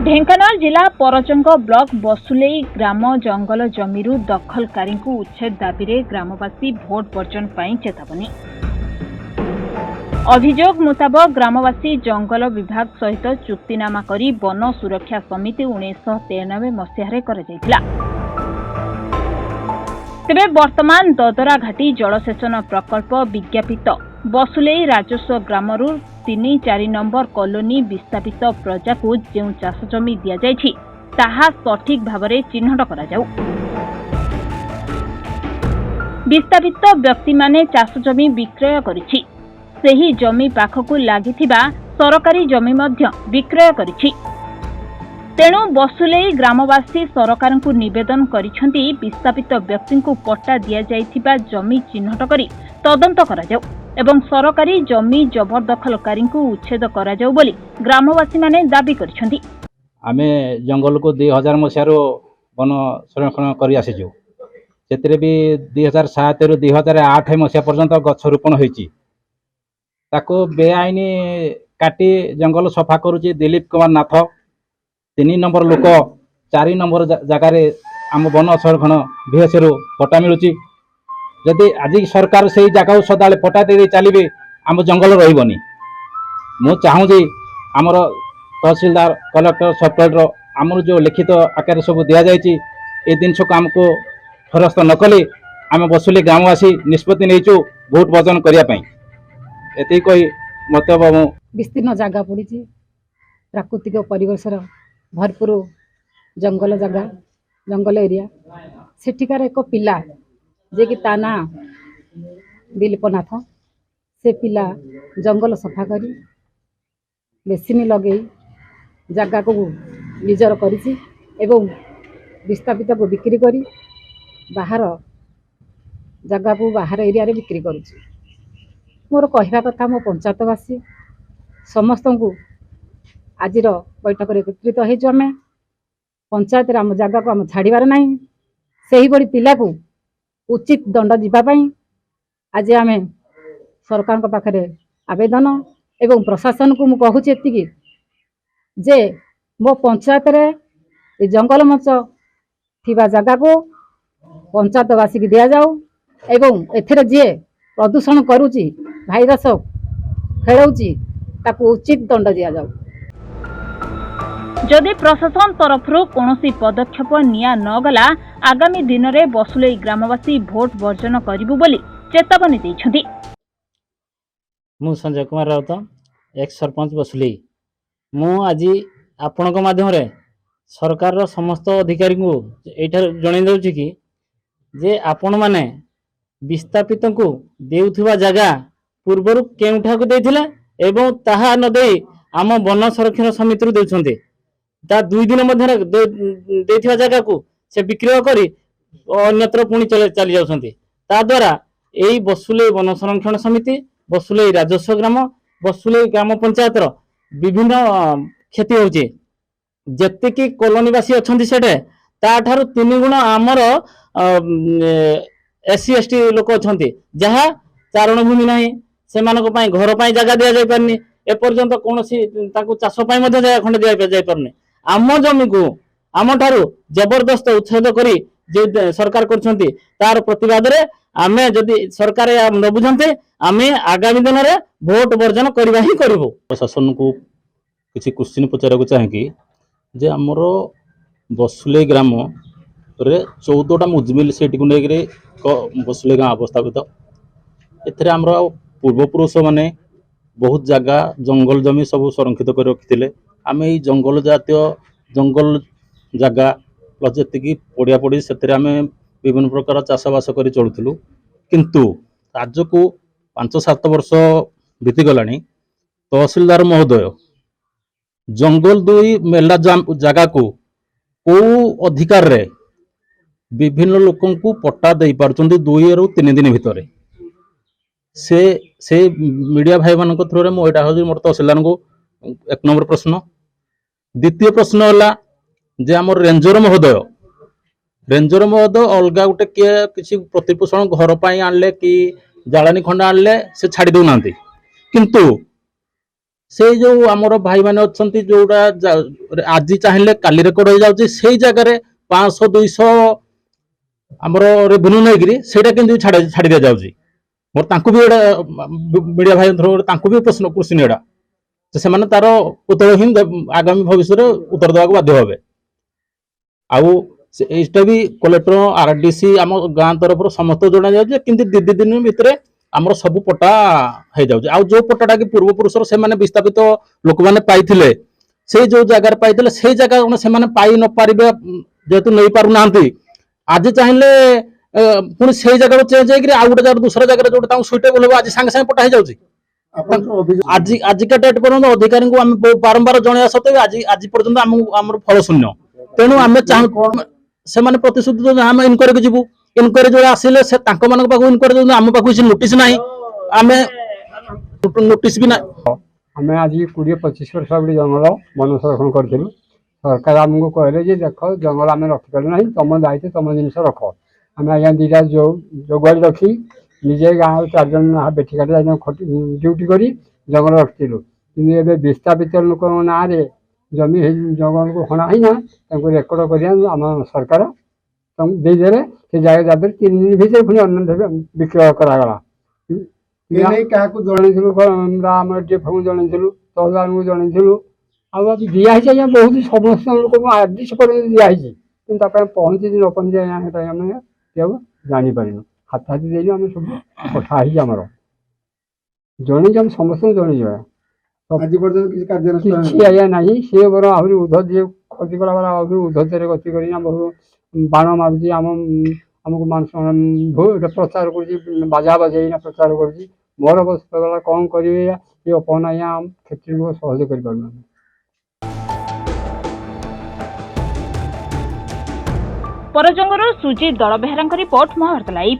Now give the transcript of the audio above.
ढेंकानाल जिला परचंग ब्लॉक बसुलेई ग्राम जंगल जमीरू दखलकारी उच्छेद दाबी ग्रामवासी भोट वर्जन पर चेतावनी। अभियोग मुताबक ग्रामवासी जंगल विभाग सहित चुक्तिनामा करी वन सुरक्षा समिति 1993 मसीह तेबे वर्तमान ददरा घाटी जलसेचन प्रकल्प विज्ञापित बसुलेई राजस्व ग्रामरू 3-4 नंबर कॉलोनी विस्थापित प्रजा को जो चाष जमी दि जाइछि ताहा सठिक भावरे चिन्हट करा जाऊ। विस्थापित व्यक्ति माने चाष जमी विक्रय करिछि, सेही जमी पाखकु लागिथिबा सरकारी जमी मध्य विक्रय करिछि। तेणु बसुलेई ग्रामवासी सरकार को निवेदन करिसेंति विस्थापित व्यक्ति को पट्टा दिया जाइथिबा जमी चिन्हट करी तदंत करा जाऊ एवं सरकारी जमी जबरदखलकारी को उच्छेद करा जाऊ बोली ग्रामवासी माने दाबी करिसेंति। आमे जंगल को 2000 मसीहार वन संरक्षण करी आसीजु। सेतरे भी 2007 रु 2008 मसीहा पर्यंत गछ रोपण होईची। ताको बेआईनी काटी जंगल सफा करूची दिलीप कुमार नाथ 3 नंबर लोक 4 नंबर जगार आम वन संरक्षण VSRु पट्टा मिलूची। जदि आज सरकार से जगह सदा पट्टा दे चलिए आम जंगल रही। मु चाहूँगी आमर तहसीलदार कलेक्टर सब कलेक्टर आमर जो लिखित आकार सब दि जाइए ये जिनस को आमको फेरस्त नकले आम बसुले ग्रामवासी निष्पत्ति नहीं भोट वर्जन करने ये कही मत विस्तीर्ण जगह पड़ी प्राकृतिक परिवेश भरपूर जंगल जगह जंगल एरिया सेठिकार एक पिला जे कि ता ना दिलीप नाथ से पिला जंगल सफा करी मेसीन लगे जगह को निजर करिछि एवं विस्थापित को बिक्री करी बाहर जगह को बाहर एरिया रे बिक्री करुछि। मोर कहवा कथा मो पंचायतवासी समस्त को आज बैठक एकत्रित हो आम पंचायत आम जगह को आम छाड़बार ना से ही पिला को उचित दंड जीवाई आज आम सरकार पाखे आवेदन एवं प्रशासन को मुझे कहूँ एति जे मो पंचायत रे जंगल मंच थिबा जगह को पंचायतवासी की दि जाऊ एवं एथिरे जे प्रदूषण करुची भाईरस खेलौची ताकू उचित दंड दि जाऊ। जदि प्रशासन तरफ कौनसी पदक्षेप निया न गला आगामी दिन में बसुलेई ग्रामवासी भोट वर्जन करिबु बोली चेतावनी दैछथि। मु संजय कुमार राउत एक्स सरपंच बसुलेई। मु आज आपणक माध्यम रे सरकार रो समस्त अधिकारी को एठार जणै दउछि कि जे आपण माने विस्थापित को देउथिबा जगह पूर्वरु केउठा को देथिले एवं ताहा न देई आम वन संरक्षण समिति रु देउछन्ते ता 2 दिन मध्य देथिबा जगह को से विक्रय करी अन्यत्र पुणी चली जाउछन्ते। ता द्वारा एई बसुलेई वन संरक्षण समिति बसुलेई राजस्व ग्राम बसुलेई ग्राम पंचायत विभिन्न क्षति होचे। जेतिकी कॉलोनीवासी अछन्ति सेठे ता ठारू 3 गुण आमर SC ST लोक अछन्ति जहा चारण भूमि नाही सेमानक पई घर पई जगह दिया जाय परनी एपर्यंत कोनोसी ताकू चाष पई मध्ये जगह खंड दिया जाय परनी। आम जमी को आम ठारू जबरदस्त उच्छेद करी जे सरकार करछन्ति तार प्रतिवाद रे आमे जदि सरकार न बुझन्ते आमे आगामी दिन रे भोट वर्जन करबा ही करबो। प्रशासन को किसी क्वेश्चन पचारा चाहे कि जे आमर बसुलेई ग्राम रे 14टा मुजमिल सेठी को लेकर बसुलेई गाँव अवस्थापित एथरे आमर पूर्वपुरुष माने बहुत जगह जंगल जमी सब संरक्षित कर रखिते। आम ये जंगल जातीय जंगल जगह प्लस जी पड़िया पड़ी से विभिन्न प्रकार चाषबास कर चलुलु किंतु आज को 5-7 वर्ष बीतीगला तहसीलदार महोदय जंगल 2 मेला जगह को अधिकार रे विभिन्न लोकों को पट्टा दे पार्चंती 2 रु 3 दिन भितर से मीडिया भाई मान थ्रू मुझे मोर तहसीलदार को 1 नंबर प्रश्न। द्वितीय प्रश्न है जे आम रेंजर महोदय अलग गोटे किए किसी प्रतिपोषण घर पर आणले कि जालानी खंड आणले से छाड़ी दौना किंतु से जो आमर भाई मैंने अच्छा जोटा आज चाहिए काली रेकर्ड हो जाऊँगी से जगह 500 200 आमर रेवेन्यू नहीं कि छाड़ी दि जाऊँगी मोर तांकु भी एटा मीडिया भाई थ्रो भी प्रश्न क्वेश्चन एटा से माने तार उत्तर ही आगामी भविष्य में उत्तर देवाक बाध्य हे आउटा भी कलेक्टर आरडीसी आम गाँ तरफ समस्त जना जाए कि दी दिन भितर आमर सब पट्टा हो जाऊँगी आउ जो पट्टाटा कि पूर्व पुरुषर से माने विस्थापित लोक मैंने पाइथिले से जो जगार पाइथिले से जगह से माने पाई न पारिबे जेतु नहीं पारु नांती आज चाहिए पुणी से जगह चेंज होकर आउ गोटे जगह दूसरा जगह जो सुइटेबल हो आज सांगे सांगे पट्टा हो जाऊँगी आजिका डेट पर्यंत अधिकारी को आम बारंबार जन सत्वे आज आज पर्यंत आम फल शून्य तेणु आम चाहूँ से प्रतिश्रुति आम इनक्वारी जीवु इनक्वारी जो आसिले से इनक्वारी आम पाक नोटिस ना आम नोटिस भी ना आम आज 20-25 वर्ष गोटे जंगल वन संरक्षण करूँ सरकार आमको कहले देख जंगल आम रखिपार ना तुम दायित्व तुम जिन रख आम आज्ञा दीटा जोगाड़ी रखी निजे गाँव 4 जन बेठिकाटे ड्यूटी कर जंगल रखिलु कि विस्थापित लोक ना जमी जंगल को हणा ही ना रेकर्ड कर आम सरकार देदे से जगह जब 3 दिन भितर पुणी अन्न विक्रय करागला जनईलुम डीएफओ जनईलु तहसीलदार को जनईलु आज दिखाई आज्ञा बहुत समस्त लोक आज पर्यटन दिखाई कि पहुँची न पहुँची आम जापार हाथ हाथी दे आम सब कथा आमर जन समस्त जन किसी आज्ञा ना सी बर आहरी उध जी क्षति कला आहरी उद्धर गति कर बाण मारुची आमको मान प्रचार कर बाजा बजे प्रचार कर मोर अवस्था गला कौन करेंगे ये अपन आज्ञा क्षेत्र लोक सहज कर परजंगर सुजीत दलबेहरा रिपोर्ट महाभारत लाइव।